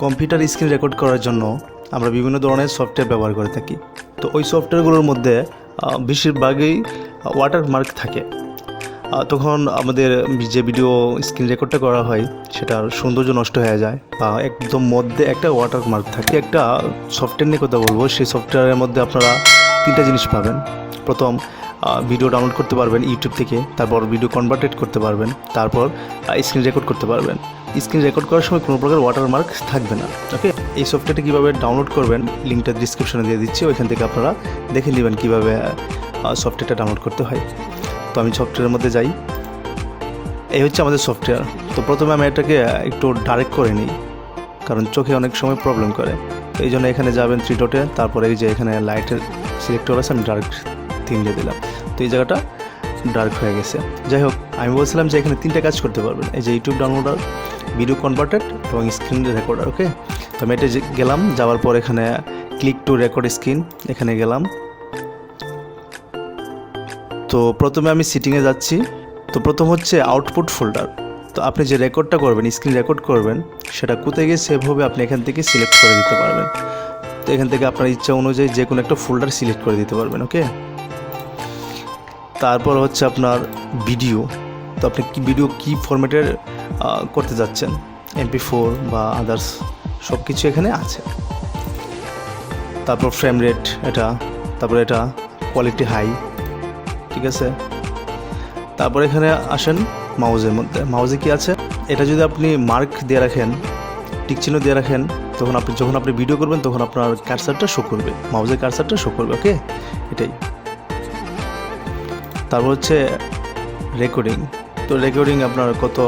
Computer screen record করার জন্য আমরা বিভিন্ন ধরনের সফটওয়্যার ব্যবহার করে থাকি। তো ওই সফটওয়্যারগুলোর মধ্যে বেশিরভাগই ওয়াটারমার্ক থাকে। তখন আমাদের যে ভিডিও স্ক্রিন রেকর্ডটা করা হয় সেটার সৌন্দর্য নষ্ট হয়ে যায় বা একদম মধ্যে একটা ওয়াটারমার্ক থাকে। একটা সফটওয়্যার নিয়ে কথা বলবো, সেই সফটওয়্যারের মধ্যে আপনারা তিনটা জিনিস পাবেন। প্রথম, ভিডিও ডাউনলোড করতে পারবেন ইউটিউব থেকে, তারপর ভিডিও কনভার্টেড করতে পারবেন, তারপর স্ক্রিন রেকর্ড করতে পারবেন। স্ক্রিন রেকর্ড করার সময় কোনো প্রকার ওয়াটারমার্ক থাকবে না। ওকে, এই সফটওয়্যারটা কীভাবে ডাউনলোড করবেন লিঙ্কটা ডিসক্রিপশনে দিয়ে দিচ্ছি, ওইখান থেকে আপনারা দেখে নেবেন কীভাবে সফটওয়্যারটা ডাউনলোড করতে হয়। তো আমি সফটওয়্যারের মধ্যে যাই। এই হচ্ছে আমাদের সফটওয়্যার। তো প্রথমে আমি এটাকে একটু ডাইরেক্ট করে নিই, কারণ চোখে অনেক সময় প্রবলেম করে। তো এই জন্য এখানে যাবেন 3 ডটে, তারপরে এই যে এখানে লাইটের সিলেক্টর আছে, আমি ডাইরেক্ট 3 দিয়ে দিলাম। তো এই জায়গাটা ডার্ক হয়ে গেছে। যাই হোক, আমি বলছিলাম যে এখানে 3টা কাজ করতে পারবেন, এই যে ইউটিউব ডাউনলোডার, ভিডিও কনভার্টেড এবং স্ক্রিন রেকর্ডার। ওকে, তো আমি এটা গেলাম, যাওয়ার পর এখানে ক্লিক টু রেকর্ড স্ক্রিন, এখানে গেলাম। তো প্রথমে আমি সেটিংয়ে যাচ্ছি। তো প্রথম হচ্ছে আউটপুট ফোল্ডার। তো আপনি যে রেকর্ডটা করবেন, স্ক্রিন রেকর্ড করবেন, সেটা কোথায় গিয়ে সেভ হবে আপনি এখান থেকে সিলেক্ট করে দিতে পারবেন। তো এখান থেকে আপনার ইচ্ছা অনুযায়ী যে কোনো একটা ফোল্ডার সিলেক্ট করে দিতে পারবেন। ওকে, তারপর হচ্ছে আপনার ভিডিও। তো আপনি ভিডিও কী ফরম্যাটের করতে যাচ্ছেন, MP4 বা আদার্স সব কিছু এখানে আছে। তারপর ফ্রেম রেট এটা, তারপর এটা কোয়ালিটি হাই, ঠিক আছে। তারপর এখানে আসেন মাউজের মধ্যে। মাউজে কি আছে, এটা যদি আপনি মার্ক দিয়ে রাখেন, টিক চিহ্ন দিয়ে রাখেন, তখন যখন আপনি ভিডিও করবেন তখন আপনার কার্সারটা শো করবে, মাউজের কার্সারটা শো করবে। ওকে, এটাই। তারপর হচ্ছে রেকর্ডিং। তো রেকর্ডিং আপনার কত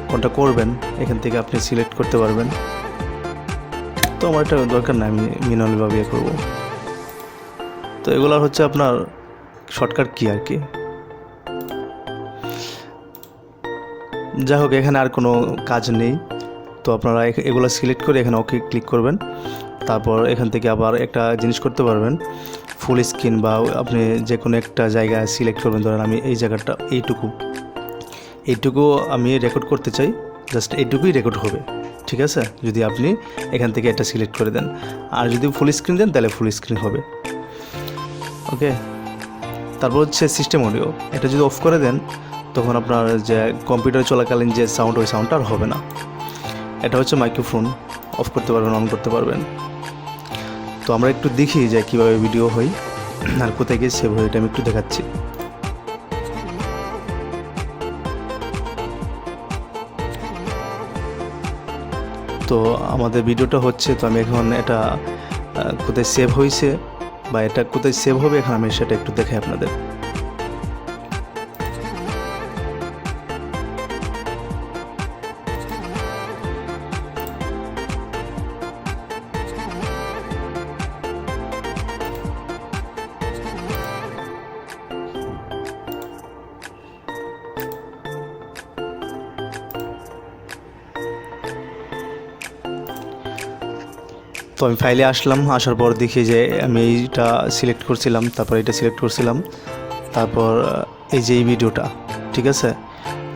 কোনটা করবেন এখান থেকে আপনি সিলেক্ট করতে পারবেন। তো আমার এটা দরকার না, আমি ম্যানুয়ালিভাবে করব। তো এগুলো হচ্ছে আপনার শর্টকাট কি আর কি। যাই হোক, এখানে আর কোনো কাজ নেই। তো আপনারা এগুলো সিলেক্ট করে এখানে ওকে ক্লিক করবেন। তারপর এখান থেকে আবার একটা জিনিস করতে পারবেন, ফুল স্ক্রিন, বা আপনি যে কোনো একটা জায়গা সিলেক্ট করবেন। ধরেন আমি এই জায়গাটা এইটুকু আমি রেকর্ড করতে চাই, জাস্ট এইটুকুই রেকর্ড হবে, ঠিক আছে, যদি আপনি এখান থেকে এটা সিলেক্ট করে দেন। আর যদি ফুল স্ক্রিন দেন তাহলে ফুল স্ক্রিন হবে। ওকে, তারপর হচ্ছে সিস্টেম অডিও। এটা যদি অফ করে দেন তখন আপনার যে কম্পিউটার চলাকালীন যে সাউন্ড, ওই সাউন্ডটা আর হবে না। এটা হচ্ছে মাইক্রোফোন, অফ করতে পারবেন, অন করতে পারবেন। তো আমরা একটু দেখি যে কীভাবে ভিডিও হয় আর কোথায় গিয়ে সেভ হয়, এটা আমি একটু দেখাচ্ছি। তো আমাদের ভিডিওটা হচ্ছে, তো আমি এখন এটা কোথায় সেভ হয়েছে বা এটা কোথায় সেভ হবে, এখন আমি সেটা একটু দেখাই আপনাদের। তো আমি ফাইলে আসলাম, আসার পর দেখি যে আমি এইটা সিলেক্ট করছিলাম, তারপর এটা সিলেক্ট করছিলাম, তারপর এই যে এই ভিডিওটা, ঠিক আছে,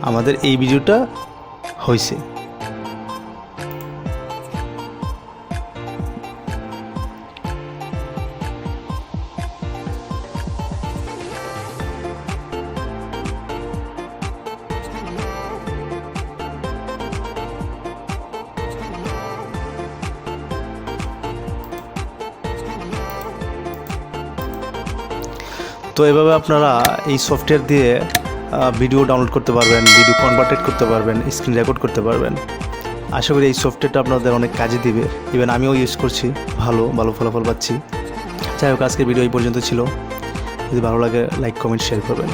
আমাদের এই ভিডিওটা হয়েছে। তো এভাবে আপনারা এই সফটওয়্যার দিয়ে ভিডিও ডাউনলোড করতে পারবেন, ভিডিও কনভার্টেড করতে পারবেন, স্ক্রিন রেকর্ড করতে পারবেন। আশা করি এই সফটওয়্যারটা আপনাদের অনেক কাজে দিবে। ইভেন আমিও ইউজ করছি, ভালো ফলাফল পাচ্ছি। যাই হোক, আজকের ভিডিও এই পর্যন্ত ছিল। যদি ভালো লাগে লাইক, কমেন্ট, শেয়ার করবেন।